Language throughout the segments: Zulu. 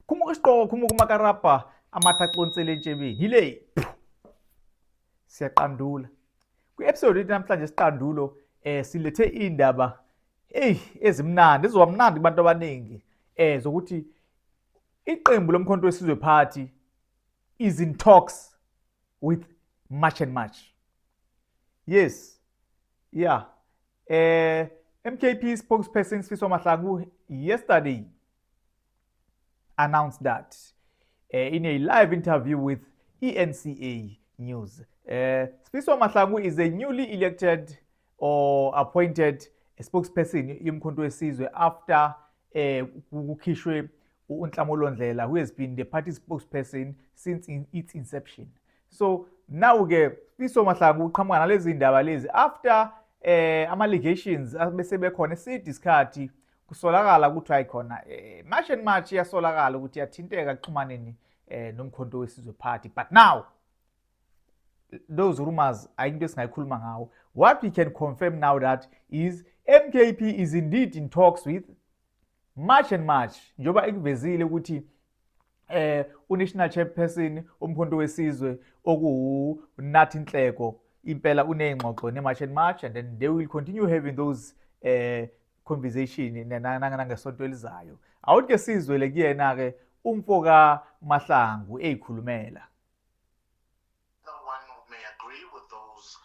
khumuka isitoko khumuka umakarabha amathaqonsele entshebeni yile siyaqandula kwi-episode yethu namhlanje siqandulo silethe indaba ezimnandi ezomnandi kubantu abaningi zokuthi iqembu lomkhonto wesizwe party is in talks with March and March. Yes, yeah. MKP spokesperson Sifiso Mahlangu yesterday announced that in a live interview with ENCA News. Sifiso Mahlangu is a newly elected or appointed spokesperson yomkhonto wesizwe after kukhishwe uNhlamolo Ndlela, who has been the party spokesperson since its inception. So now ke Sifiso Mahlangu uqhamuka nalezi ndaba lezi after ama-allegations bese bekhona isikhathi kusolakala ukuthi ayikhona March and March yasolakala ukuthi yathinteka kuxhumaneni nomkhonto wesizwe party, but now those rumors ayinto esingayikhuluma ngawo. What we can confirm now that is MKP is indeed in talks with March and March, njoba ekuvezile ukuthi unational chairperson omkhonto wesizwe okuNathi Nhleko impela unengxoxo neMarch and March, and then they will continue having those conversation nangesonto elizayo. Awuthi ke sizwele kuyena ke umfoka Mahlangu eyikhulumela. No one may agree with those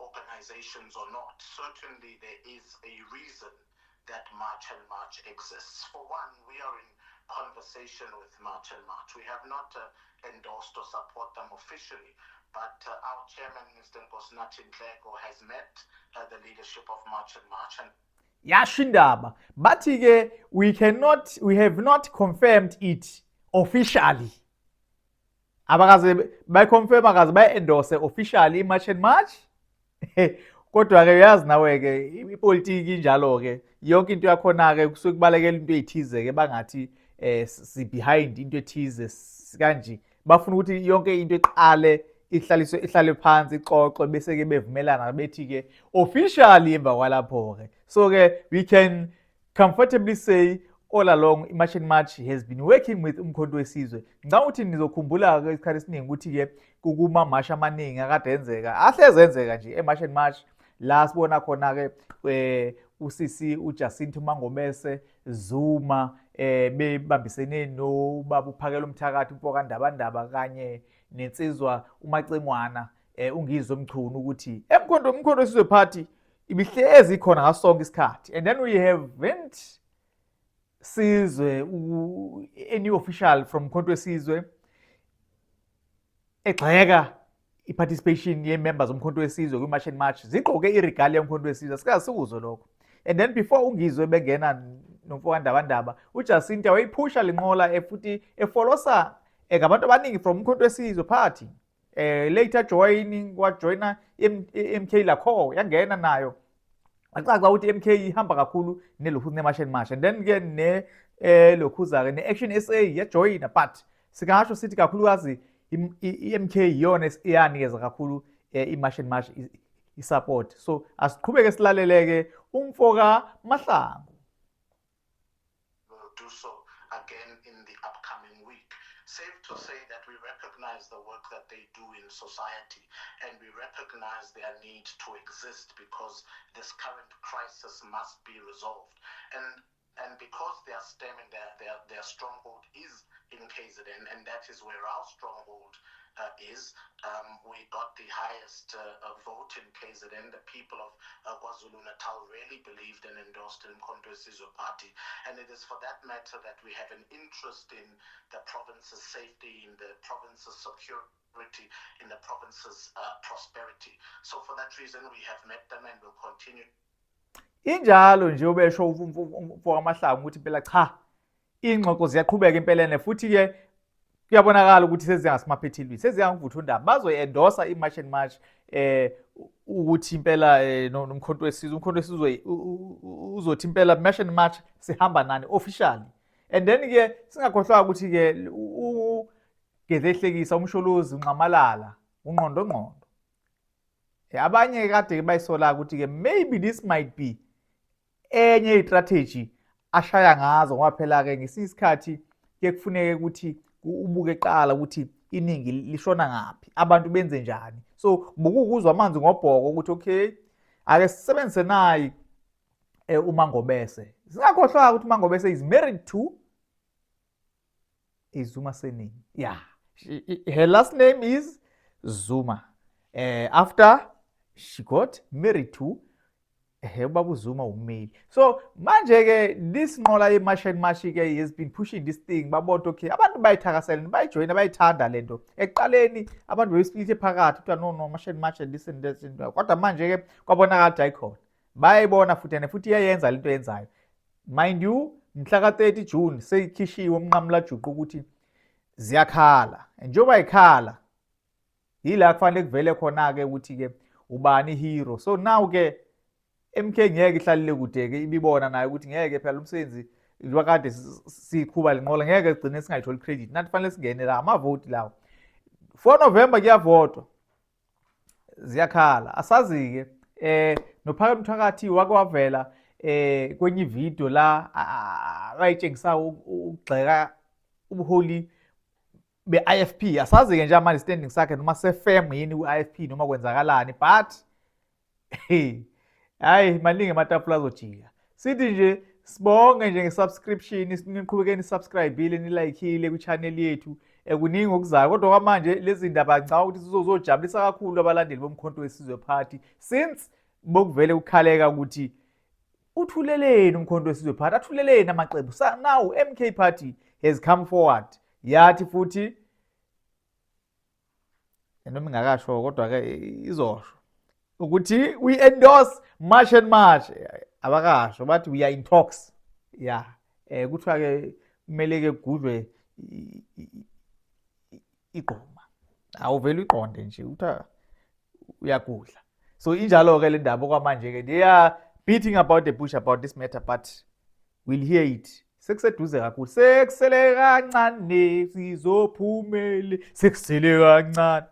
organizations or not. Certainly there is a reason that March and March exists. For one, we are in conversation with March and March. We have not endorsed or support them officially, but our chairman, Mr. Nathi Nhleko, has met the leadership of March and March. And Yashindaba, but we have not confirmed it officially. Abakaze bayiconfirm akaze bayi-endorse officially March and March. Kodwa ke uyazi nawe ke ipolitiki injalo ke yonke into yakhona ke kusuke kubalekela into ezithize ke bangathi si behind into ethize kanje, bafuna ukuthi yonke into eqale ihlale phansi ixoxwe bese ke bevumelana bethi ke officially emva kwalapho ke. So ke we can comfortably say all along March and March has been working with umkhonto wesizwe. Ngicabanga ukuthi nizokhumbula ke isikhathi esiningi ukuthi ke kuma march amaningi akade enzeka ahleze enzeka nje eMarch and March la sibona khona ke usisi uJacinta Mangomese Zuma bebambisene nobaba uPhakela Umthakathi umfoka Ndabandaba kanye nensizwa uMacengwana ungizwe Mchunu ukuthi umkhonto wesizwe party ibihlezi khona ngasonke isikhathi, and then we haven't sizwe any official from umkhonto wesizwe egxeka i-participation ye-members omkhonto wesizwe kwi-March and March zigqoke iregalia yomkhonto wesizwe. Sikaze sikuzwe lokho. And then before ungizwe bengena nomfoka Ndabandaba uJacinta wayiphusha lenqola futhi efolosa ngabantu abaningi from umkhonto wesizwe party. Later wajoina MK lakho yangena nayo. Acaca ukuthi MK ihamba kakhulu nelokhu ne-March and March, and then ke lokhuza ke ne-Action SA yajoina, but singasho sithi kakhulukazi i-MK yona iyanikeza kakhulu i-March and March i-support. So asiqhubeke silaleleke umfoka Mahlangu. We'll do so again in the upcoming week. Safe to say that we recognize the work that they do in society, and we recognize their need to exist because this current crisis must be resolved. And because their stem and their stronghold is in KZN, and that is where our stronghold is. We got the highest vote in KZN. The people of KwaZulu-Natal really believed and endorsed in Umkhonto wesizwe party, and it is for that matter that we have an interest in the province's safety, in the province's security, in the province's prosperity. So for that reason we have met them and will continue. Injalo nje ubesho umfoka Mahlangu ukuthi phela cha ingxoxo ziyaqhubeka empeleni, futhi ke kuyabonakala ukuthi seziyangasimaphethelweni, seziyangivutha undaba bazoyi-endorsa i-March and March ukuthi impela nomkhonto wesizwe uzothi impela March and March sihamba nani officially. And then ke singakhohlwa ukuthi ke Gezehlekisa umsholozi uNqamalala ungqondo abanye kade bayisola ukuthi ke maybe this might be enye istrategy ashaya ngazo ngoba phela ke ngesikhathi ke kufuneke ukuthi ubuke qala ukuthi iningi lishona ngaphi, abantu benze njani. So bukuzwa amanzi ngobhoko ukuthi okay, ake sisebenzise nayi uMangobese. Singakhohlwa ukuthi uMangobese is married to Zuma surname. Yeah. Her last name is Zuma. After she got married to ubaba Zuma ummeli. So manje ke this nqola ye-March and March ke has been pushing this thing. Babona okay, abantu bayithakasela, bayijoyina, bayithanda lento. Ekuqaleni abantu bebesplit phakathi ukuthi no March and March and this and that. Kodwa manje ke kwabonakala ukuthi ayikhona. Bayibona futhi iyayenza lento yenzayo. Mind you, mhla ka-30 June seyikhishiwe umnqamula juqu ukuthi ziyakhala. Njengoba ikhala yila kufanele kuvele khona ke ukuthi ke ubani hero. So now ke MK ngeke ihlalile kude ke ibibona nayo ukuthi ngeke phela umsebenzi lwakade siqhuba lenqola ngeke sigcine singayitholi credit. Nathi fanele singene la amavoti lawo. 4 November kuyavotwa. Ziyakhala. Asazi ke nophakathi mthakathi wake wavela kwenye video la bayitshengisa ukugxeka ubuholi be-IFP. Asazi ke nje manje standing sakhe noma sefirm yini ku-IFP noma kwenzakalani, but hayi maningi amatafula azojika. Sithi nje sibonge nje nge-subscription, niqhubekeni subscribe-ile, nilayikhile ku-channel yethu. Kuningi okuzayo kodwa kwamanje lezi ndaba ngicabanga ukuthi sizojabulisa kakhulu abalandeli bomkhonto wesizwe party, since bokuvele ukukhaleka ukuthi uthuleleni umkhonto wesizwe party, athuleleni amaqembu. Now MK party has come forward, yathi futhi noma ingakasho kodwa ke izosho ukuthi we endorse March and March. Abakasho bathi we are in talks. Yeah. Kuthiwa ke kumele ke kugudlwe igqoma. Awuvela iqonde nje uthi uyagudla. So injalo ke le ndaba kwamanje ke they are beating about the bush about this matter, but we'll hear it. Sekuseduze kakhulu, sekusele kancane sizophumele, sekusele kancane.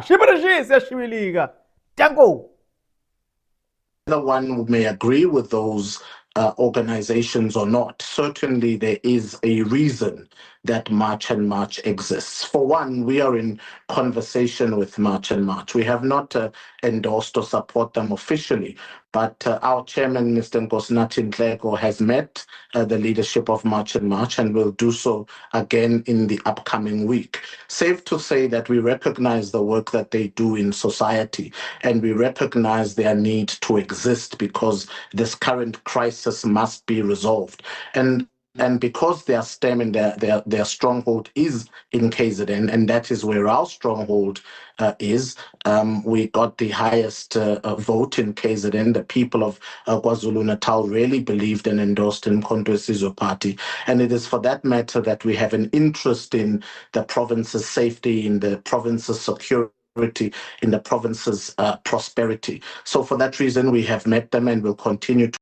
Shibirishi siyashibilika. Tango. Whether one may agree with those organizations or not, certainly there is a reason that March and March exists. For one, we are in conversation with March and March. We have not endorsed or support them officially, but our chairman, Mr. Nkosinathi Nhleko, has met the leadership of March and March and will do so again in the upcoming week. Safe to say that we recognize the work that they do in society, and we recognize their need to exist because this current crisis must be resolved. And because their stem and their stronghold is in KZN, and that is where our stronghold is, we got the highest vote in KZN. The people of KwaZulu-Natal really believed and endorsed in Umkhonto weSizwe Party. And it is for that matter that we have an interest in the province's safety, in the province's security, in the province's prosperity. So for that reason, we have met them and will continue to